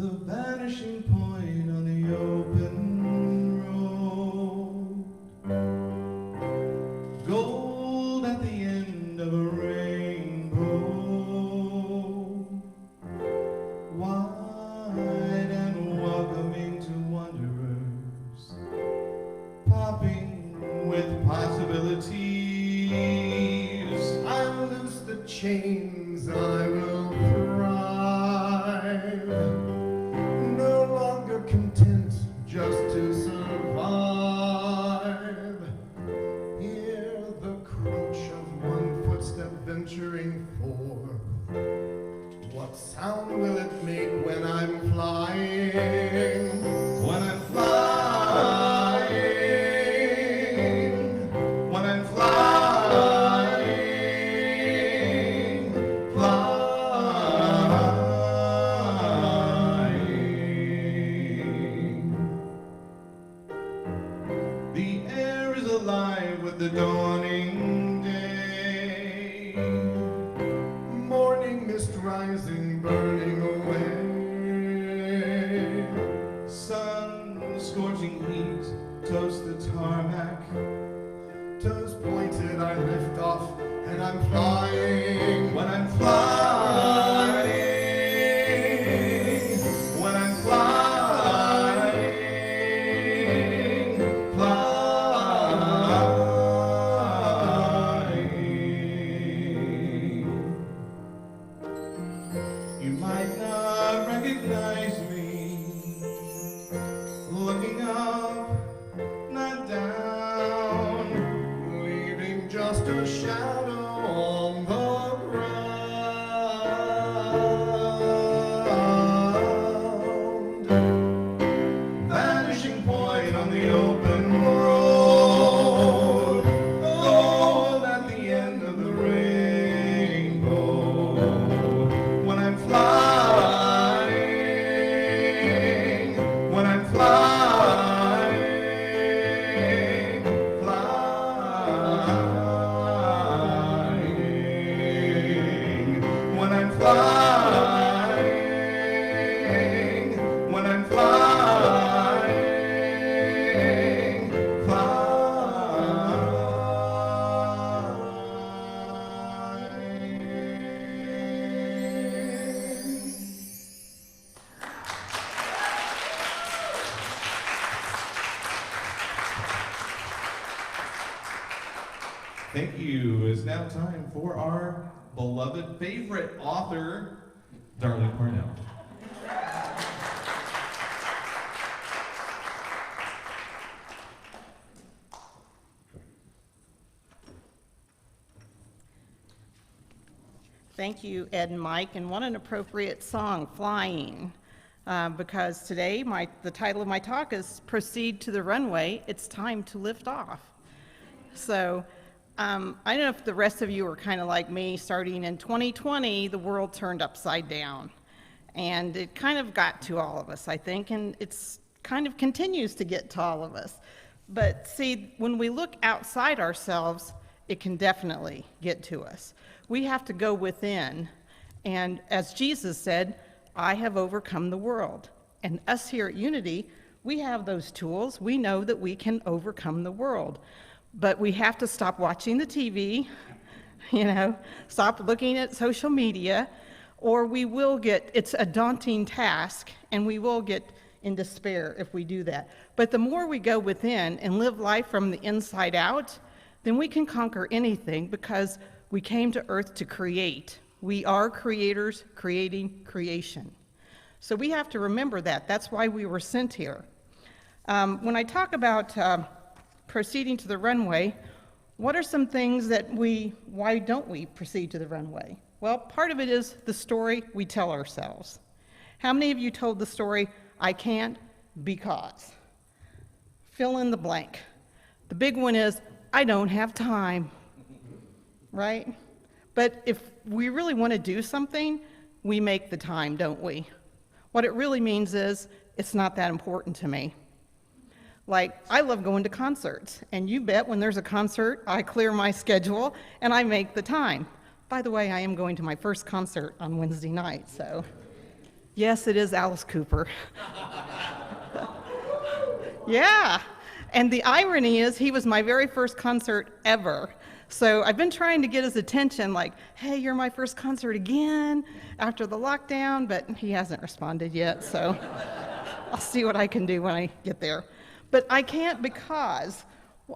the vanishing point on the open road. Gold at the end of a rainbow. Wide and welcoming to wanderers. Popping with possibilities. I'll loose the chains, I will thrive. No longer content just to survive. Hear the crunch of one footstep venturing forth. What sound will it make when I'm flying? When I'm flying. When I'm flying. Flying. The air is alive with the dawning day. Morning mist rising, burning away. Sun scorching heat, toast the tarmac. Toes pointed, I lift off, and I'm flying. When I'm flying. When I'm flying. Flying. You might not recognize me. Looking up, not down. Leaving just a shadow on the ground. Vanishing point on the open road. Gold at the end of the rainbow. When I'm flying. When I'm flying. Flying. When I'm flying. When I'm flying. Flying. Thank you. It's now time for our beloved favorite author, Darlene Parnell. Thank you, Ed and Mike, and what an appropriate song, Flying, because today the title of my talk is Proceed to the Runway, It's Time to Lift Off. So I don't know if the rest of you are kind of like me. Starting in 2020, the world turned upside down, and it kind of got to all of us, I think, and it's kind of continues to get to all of us. But see, when we look outside ourselves, it can definitely get to us. We have to go within, and as Jesus said, I have overcome the world. And us here at Unity, we have those tools. We know that we can overcome the world. But we have to stop watching the TV, stop looking at social media, or we will it's a daunting task, and we will get in despair if we do that. But the more we go within and live life from the inside out, then we can conquer anything, because we came to earth to create. We are creators creating creation. So we have to remember that. That's why we were sent here. When I talk about proceeding to the runway, what are some things why don't we proceed to the runway? Well, part of it is the story we tell ourselves. How many of you told the story, I can't because? Fill in the blank. The big one is, I don't have time, right? But if we really want to do something, we make the time, don't we? What it really means is, it's not that important to me. Like, I love going to concerts, and you bet when there's a concert, I clear my schedule and I make the time. By the way, I am going to my first concert on Wednesday night, so Yes, it is Alice Cooper. Yeah. And the irony is, he was my very first concert ever. So I've been trying to get his attention, like, hey, you're my first concert again after the lockdown, but he hasn't responded yet, so I'll see what I can do when I get there. But I can't because,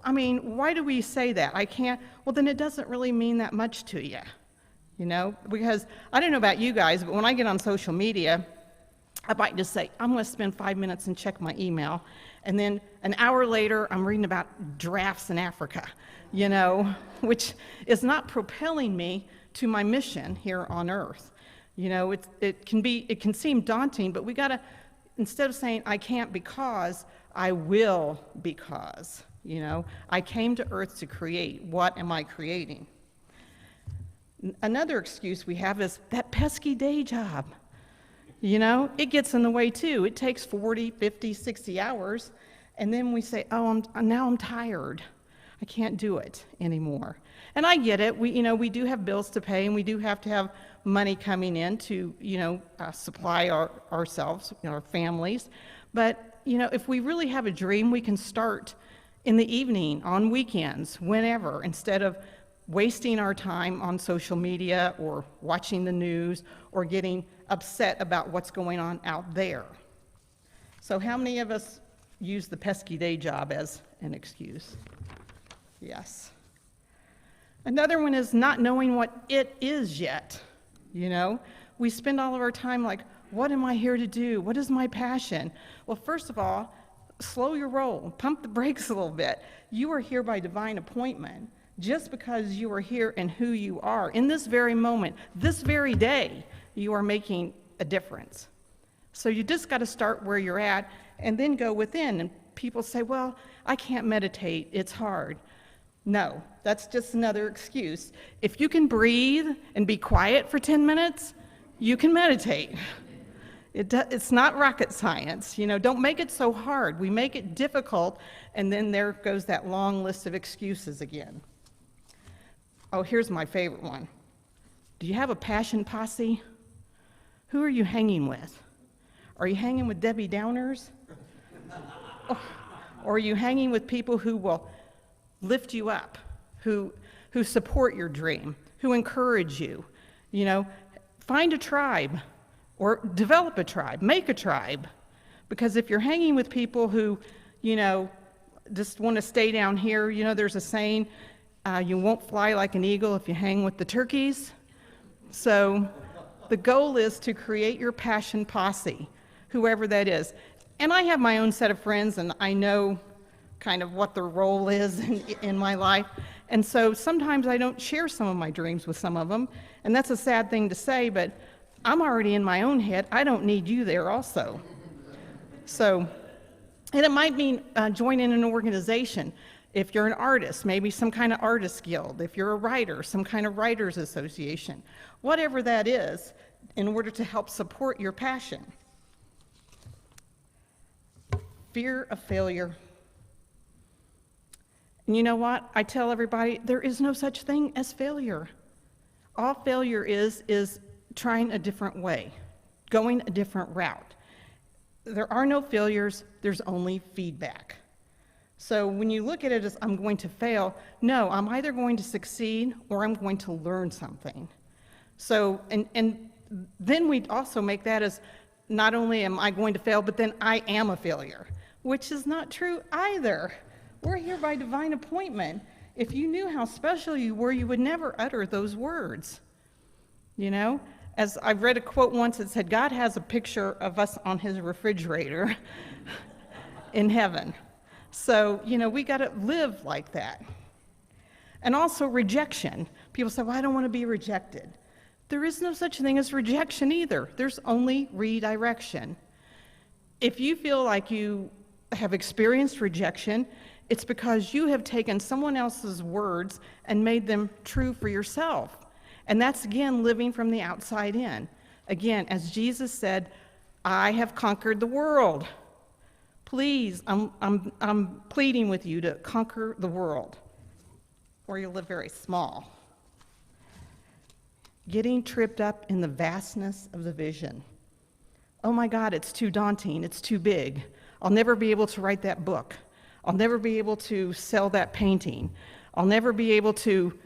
I mean, why do we say that? I can't, well, then it doesn't really mean that much to you, you know? Because I don't know about you guys, but when I get on social media, I might just say, I'm going to spend 5 minutes and check my email. And then an hour later, I'm reading about giraffes in Africa, you know, which is not propelling me to my mission here on earth. You know, it can seem daunting, but we got to, instead of saying, I can't because, I will because, you know. I came to earth to create. What am I creating? Another excuse we have is that pesky day job. You know, it gets in the way too. It takes 40, 50, 60 hours, and then we say, oh, now I'm tired. I can't do it anymore. And I get it. We do have bills to pay, and we do have to have money coming in to, supply ourselves, our families. But, if we really have a dream, we can start in the evening, on weekends, whenever, instead of wasting our time on social media or watching the news or getting upset about what's going on out there. So how many of us use the pesky day job as an excuse? Yes. Another one is not knowing what it is yet. We spend all of our time like, what am I here to do? What is my passion? Well, first of all, slow your roll, pump the brakes a little bit. You are here by divine appointment. Just because you are here and who you are, in this very moment, this very day, you are making a difference. So you just got to start where you're at and then go within. And people say, well, I can't meditate, it's hard. No, that's just another excuse. If you can breathe and be quiet for 10 minutes, you can meditate. It's not rocket science. Don't make it so hard. We make it difficult, and then there goes that long list of excuses again. Oh, here's my favorite one. Do you have a passion posse? Who are you hanging with? Are you hanging with Debbie Downers? Or are you hanging with people who will lift you up, who support your dream, who encourage you? Find a tribe or develop a tribe, make a tribe. Because if you're hanging with people who, just want to stay down here, there's a saying, you won't fly like an eagle if you hang with the turkeys. So the goal is to create your passion posse, whoever that is. And I have my own set of friends, and I know kind of what their role is in my life. And so sometimes I don't share some of my dreams with some of them. And that's a sad thing to say, but I'm already in my own head. I don't need you there also. So, and it might mean joining an organization. If you're an artist, maybe some kind of artist guild. If you're a writer, some kind of writers association. Whatever that is, in order to help support your passion. Fear of failure. And you know what? I tell everybody, there is no such thing as failure. All failure is trying a different way, going a different route. There are no failures, there's only feedback. So when you look at it as I'm going to fail, no, I'm either going to succeed or I'm going to learn something. So, and then we also make that as not only am I going to fail, but then I am a failure, which is not true either. We're here by divine appointment. If you knew how special you were, you would never utter those words. As I've read a quote once, it said, God has a picture of us on his refrigerator in heaven. So, we got to live like that. And also rejection. People say, well, I don't want to be rejected. There is no such thing as rejection either. There's only redirection. If you feel like you have experienced rejection, it's because you have taken someone else's words and made them true for yourself. And that's, again, living from the outside in. Again, as Jesus said, I have conquered the world. Please, I'm pleading with you to conquer the world, or you'll live very small. Getting tripped up in the vastness of the vision. Oh my God, it's too daunting, it's too big. I'll never be able to write that book. I'll never be able to sell that painting. I'll never be able to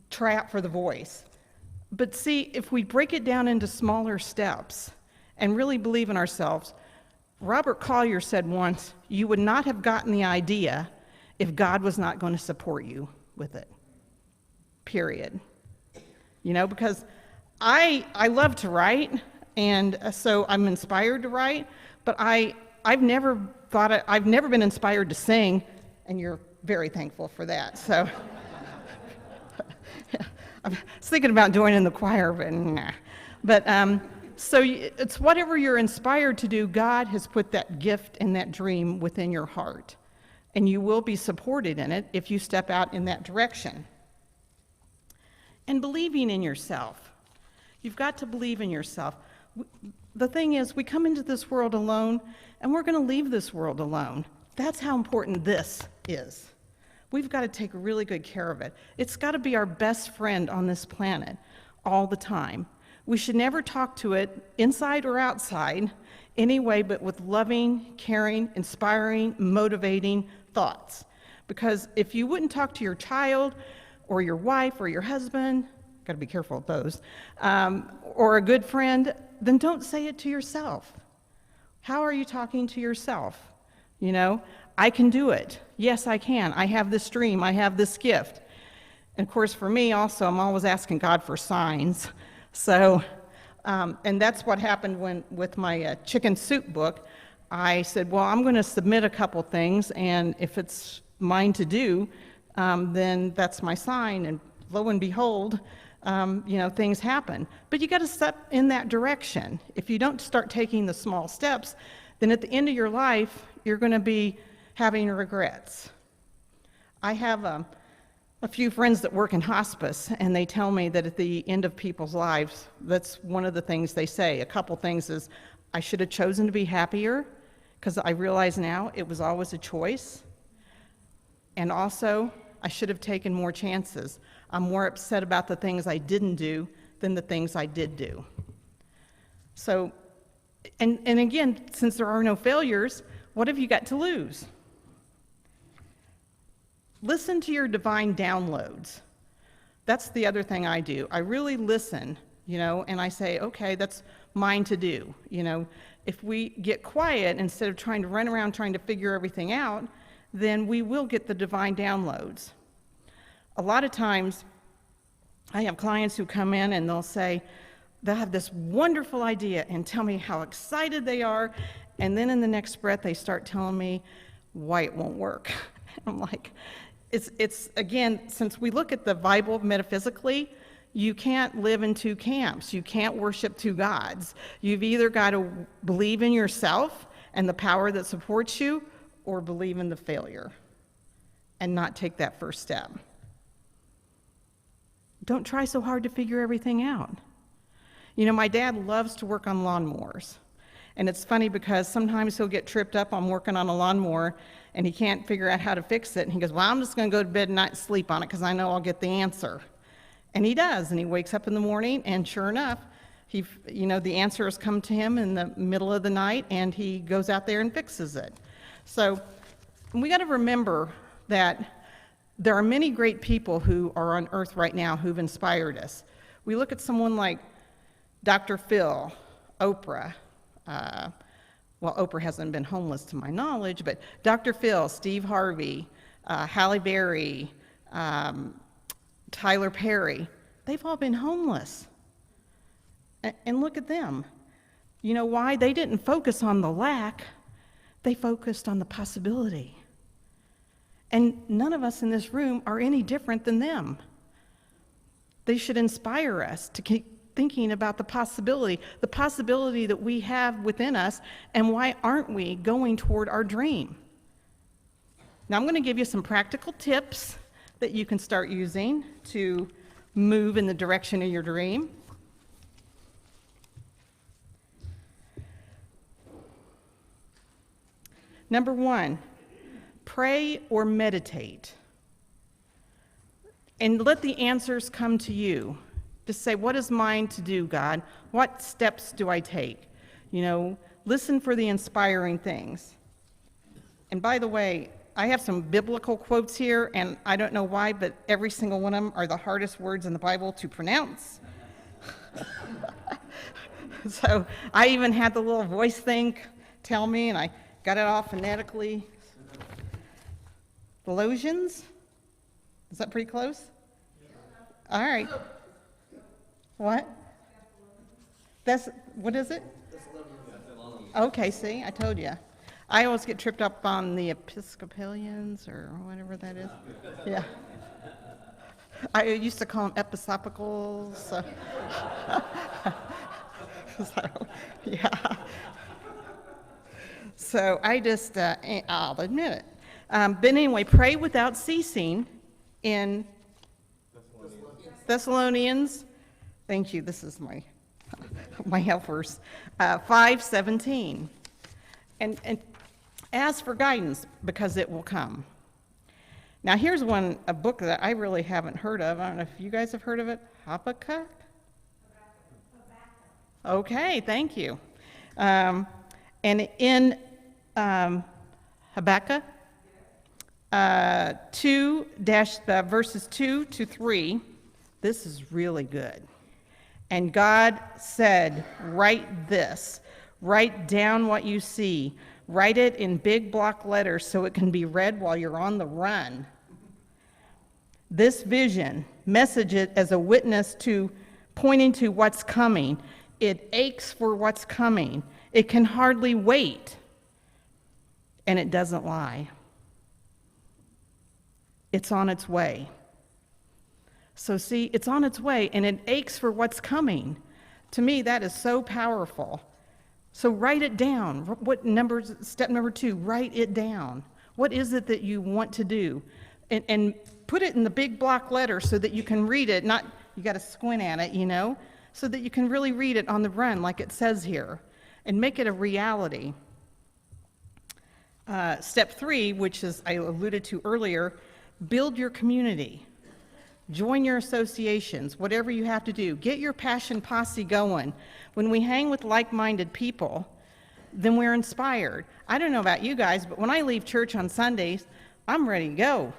try out for The Voice. But see, if we break it down into smaller steps and really believe in ourselves, Robert Collier said once, you would not have gotten the idea if God was not going to support you with it. Period. You know, because I love to write, and so I'm inspired to write, but I've never been inspired to sing, and you're very thankful for that. So I was thinking about joining the choir, but nah. But so it's whatever you're inspired to do, God has put that gift and that dream within your heart, and you will be supported in it if you step out in that direction. And believing in yourself. You've got to believe in yourself. The thing is, we come into this world alone, and we're going to leave this world alone. That's how important this is. We've got to take really good care of it. It's got to be our best friend on this planet all the time. We should never talk to it inside or outside anyway, but with loving, caring, inspiring, motivating thoughts. Because if you wouldn't talk to your child or your wife or your husband, got to be careful of those, or a good friend, then don't say it to yourself. How are you talking to yourself? You know, I can do it. Yes, I can. I have this dream. I have this gift. And of course, for me also, I'm always asking God for signs. So, and that's what happened with my chicken soup book. I said, well, I'm going to submit a couple things, and if it's mine to do, then that's my sign. And lo and behold, things happen. But you got to step in that direction. If you don't start taking the small steps, then at the end of your life, you're going to be having regrets. I have a few friends that work in hospice, and they tell me that at the end of people's lives, that's one of the things they say. A couple things is, I should have chosen to be happier, because I realize now it was always a choice. And also, I should have taken more chances. I'm more upset about the things I didn't do than the things I did do. So, and again, since there are no failures, what have you got to lose? Listen to your divine downloads. That's the other thing I do. I really listen, and I say, okay, that's mine to do. If we get quiet instead of trying to run around trying to figure everything out, then we will get the divine downloads. A lot of times, I have clients who come in and they'll have this wonderful idea and tell me how excited they are, and then in the next breath they start telling me why it won't work. I'm like, it's again, since we look at the Bible metaphysically, you can't live in two camps. You can't worship two gods. You've either got to believe in yourself and the power that supports you, or believe in the failure and not take that first step. Don't try so hard to figure everything out. My dad loves to work on lawnmowers. And it's funny because sometimes he'll get tripped up on working on a lawnmower and he can't figure out how to fix it. And he goes, well, I'm just going to go to bed and sleep on it because I know I'll get the answer. And he does. And he wakes up in the morning, and sure enough, the answer has come to him in the middle of the night, and he goes out there and fixes it. So we got to remember that there are many great people who are on earth right now who've inspired us. We look at someone like Dr. Phil, Oprah. Oprah hasn't been homeless to my knowledge, but Dr. Phil, Steve Harvey, Halle Berry, Tyler Perry, they've all been homeless. And look at them. You know why? They didn't focus on the lack, they focused on the possibility. And none of us in this room are any different than them. They should inspire us to keep thinking about the possibility that we have within us, and why aren't we going toward our dream? Now I'm going to give you some practical tips that you can start using to move in the direction of your dream. Number 1, pray or meditate. And let the answers come to you. Just say, what is mine to do, God? What steps do I take? Listen for the inspiring things. And by the way, I have some biblical quotes here, and I don't know why, but every single one of them are the hardest words in the Bible to pronounce. So I even had the little voice thing tell me, and I got it all phonetically. Thessalonians? Is that pretty close? All right. What? What is it? Okay, see, I told you. I always get tripped up on the Episcopalians or whatever that is. Yeah. I used to call them episcopicals. So, yeah. So I just, I'll admit it. But anyway, pray without ceasing in Thessalonians. Thank you. This is my helpers. 5:17. And ask for guidance because it will come. Now here's a book that I really haven't heard of. I don't know if you guys have heard of it. Habakkuk? Okay, thank you. And in Habakkuk 2 verses 2 to 3, this is really good. And God said, write this. Write down what you see. Write it in big block letters so it can be read while you're on the run. This vision, message it as a witness to pointing to what's coming. It aches for what's coming. It can hardly wait. And it doesn't lie. It's on its way. So see, it's on its way and it aches for what's coming. To me, that is so powerful. So write it down. Step number 2, write it down. What is it that you want to do? And put it in the big block letters so that you can read it, you got to squint at it, so that you can really read it on the run like it says here, and make it a reality. Step 3, which is I alluded to earlier, build your community. Join your associations, whatever you have to do. Get your passion posse going. When we hang with like-minded people, then we're inspired. I don't know about you guys, but when I leave church on Sundays, I'm ready to go.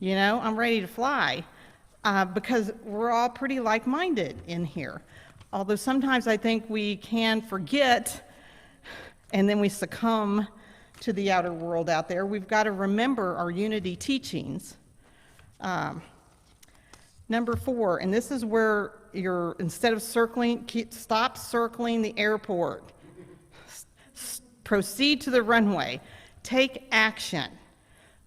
I'm ready to fly because we're all pretty like-minded in here. Although sometimes I think we can forget and then we succumb to the outer world out there. We've got to remember our unity teachings. Number 4, and this is where instead of circling, stop circling the airport. Proceed to the runway. Take action.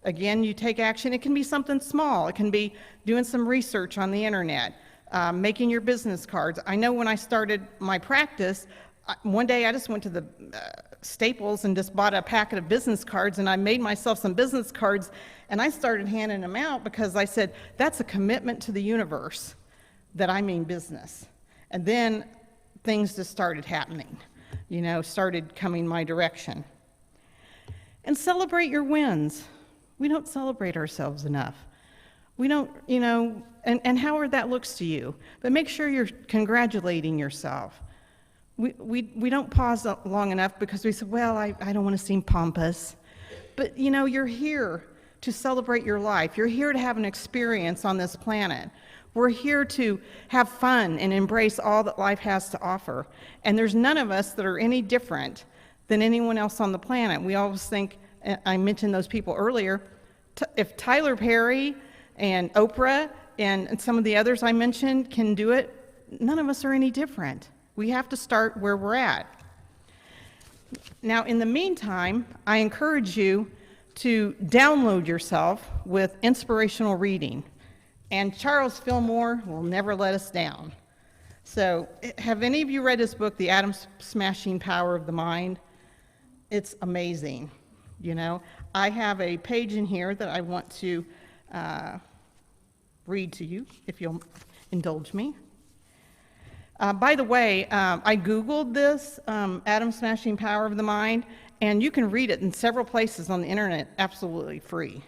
Again, you take action. It can be something small. It can be doing some research on the internet, making your business cards. I know when I started my practice, one day I just went to the Staples and just bought a packet of business cards, and I made myself some business cards, and I started handing them out because I said, that's a commitment to the universe that I mean business. And then things just started happening, started coming my direction. And celebrate your wins. We don't celebrate ourselves enough. We don't, and however that looks to you, but make sure you're congratulating yourself. We don't pause long enough because we say, well, I don't want to seem pompous. But, you're here to celebrate your life. You're here to have an experience on this planet. We're here to have fun and embrace all that life has to offer. And there's none of us that are any different than anyone else on the planet. We always think, I mentioned those people earlier, if Tyler Perry and Oprah and some of the others I mentioned can do it, none of us are any different. We have to start where we're at. Now, in the meantime, I encourage you to download yourself with inspirational reading. And Charles Fillmore will never let us down. So, have any of you read his book, The Atom-Smashing Power of the Mind? It's amazing. I have a page in here that I want to read to you, if you'll indulge me. By the way, I Googled this, Atom-Smashing Power of the Mind, and you can read it in several places on the internet, absolutely free.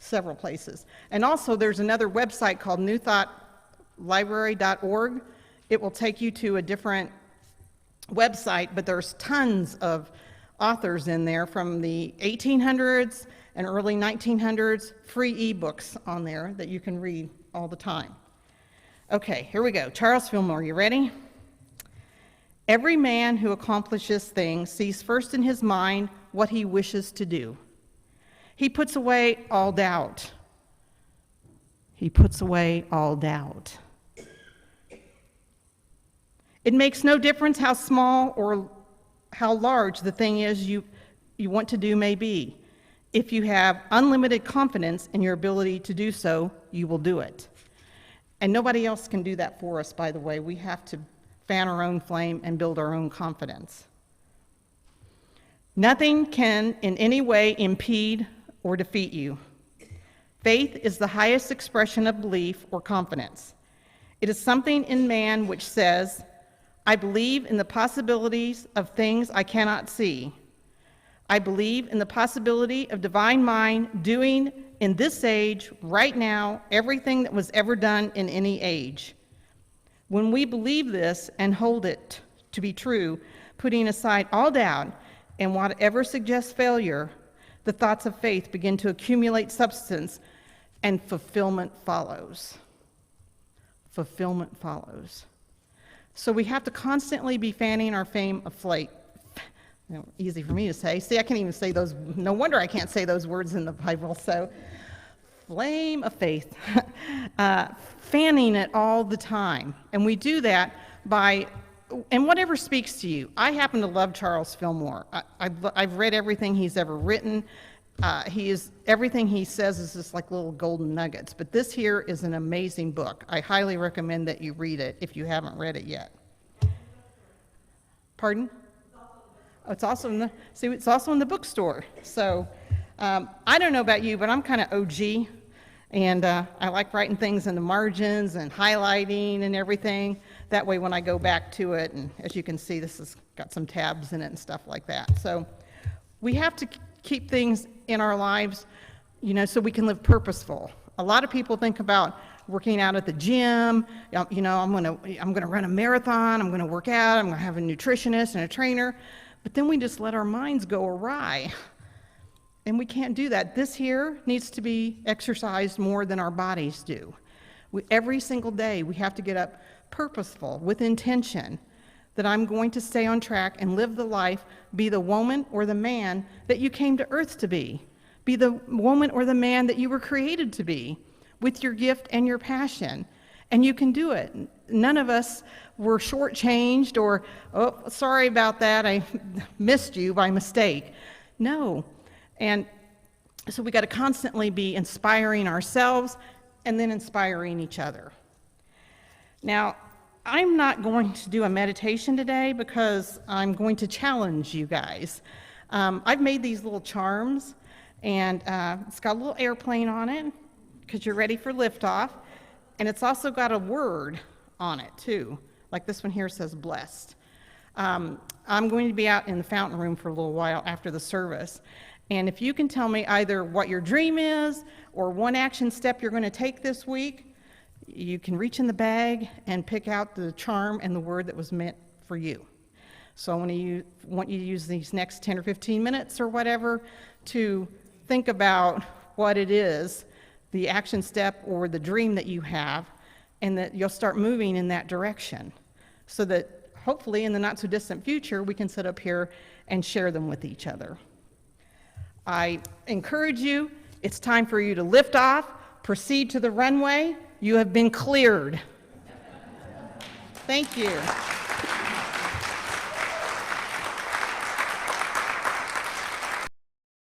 Several places. And also, there's another website called newthoughtlibrary.org. It will take you to a different website, but there's tons of authors in there from the 1800s and early 1900s, free ebooks on there that you can read all the time. Okay, here we go. Charles Fillmore, you ready? Every man who accomplishes things sees first in his mind what he wishes to do. He puts away all doubt. He puts away all doubt. It makes no difference how small or how large the thing is you want to do may be. If you have unlimited confidence in your ability to do so, you will do it. And nobody else can do that for us, by the way. We have to fan our own flame and build our own confidence. Nothing can in any way impede or defeat you. Faith is the highest expression of belief or confidence. It is something in man which says, I believe in the possibilities of things I cannot see. I believe in the possibility of divine mind doing in this age, right now, everything that was ever done in any age. When we believe this and hold it to be true, putting aside all doubt and whatever suggests failure, the thoughts of faith begin to accumulate substance and fulfillment follows. Fulfillment follows. So we have to constantly be fanning our flame aflame. Easy for me to say. See, I can't even say those. No wonder I can't say those words in the Bible. So, flame of faith. Fanning it all the time. And we do that by, and whatever speaks to you. I happen to love Charles Fillmore. I've read everything he's ever written. Everything he says is just like little golden nuggets. But this here is an amazing book. I highly recommend that you read it if you haven't read it yet. Pardon? Oh, it's also in the bookstore. So I don't know about you, but I'm kind of OG, and I like writing things in the margins and highlighting and everything. That way, when I go back to it, and as you can see, this has got some tabs in it and stuff like that. So we have to keep things in our lives, so we can live purposeful. A lot of people think about working out at the gym. I'm gonna run a marathon. I'm gonna work out. I'm gonna have a nutritionist and a trainer. But then we just let our minds go awry. And we can't do that. This here needs to be exercised more than our bodies do. Every single day we have to get up purposeful, with intention, that I'm going to stay on track and live the life, be the woman or the man that you came to earth to be. Be the woman or the man that you were created to be, with your gift and your passion. And you can do it. None of us were shortchanged or, oh, sorry about that, I missed you by mistake. No. And so we got to constantly be inspiring ourselves and then inspiring each other. Now, I'm not going to do a meditation today because I'm going to challenge you guys. I've made these little charms, and it's got a little airplane on it because you're ready for liftoff. And it's also got a word on it, too. Like this one here says, blessed. I'm going to be out in the fountain room for a little while after the service. And if you can tell me either what your dream is or one action step you're going to take this week, you can reach in the bag and pick out the charm and the word that was meant for you. So I want you to use these next 10 or 15 minutes or whatever to think about what it is, the action step or the dream that you have, and that you'll start moving in that direction so that hopefully in the not so distant future we can sit up here and share them with each other. I encourage you, it's time for you to lift off, proceed to the runway. You have been cleared. Thank you.